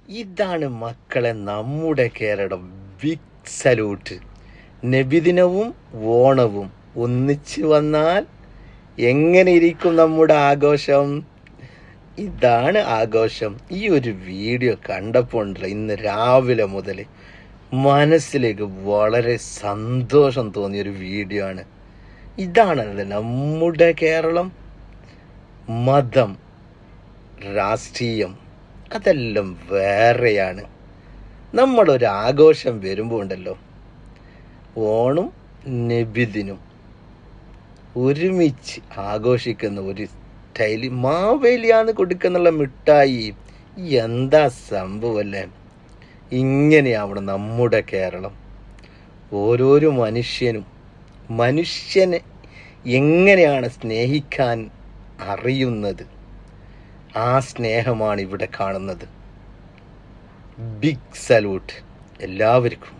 ഇതാണ് മക്കളെ നമ്മുടെ കേരളം. Big salute. നബിദിനവും ഓണവും ഒന്നിച്ച് വന്നാൽ എങ്ങനെ ഇരിക്കും നമ്മുടെ ആഘോഷം? ഇതാണ് ആഘോഷം. ഈ ഒരു വീഡിയോ കണ്ടപ്പോൾ ഇന്ന് രാവിലെ മുതൽ മനസ്സിലേക്ക് വളരെ സന്തോഷം തോന്നിയൊരു വീഡിയോ ആണ്. ഇതാണല്ലോ നമ്മുടെ കേരളം. മതം, രാഷ്ട്രീയം അതെല്ലാം വേറെയാണ്. നമ്മളൊരു ആഘോഷം വരുമ്പോൾ ഉണ്ടല്ലോ, ഓണം നബിദിനും ഒരുമിച്ച് ആഘോഷിക്കുന്ന ഒരു സ്റ്റൈല്. മാവേലിയാന്ന് കൊടുക്കുന്നുള്ള മിഠായി എന്താ സംഭവമല്ലേ? ഇങ്ങനെയാവണം നമ്മുടെ കേരളം. ഓരോരോ മനുഷ്യനെ എങ്ങനെയാണ് സ്നേഹിക്കാൻ അറിയുന്നത്, ആ സ്നേഹമാണ് ഇവിടെ കാണുന്നത്. ബിഗ് സല്യൂട്ട് എല്ലാവർക്കും.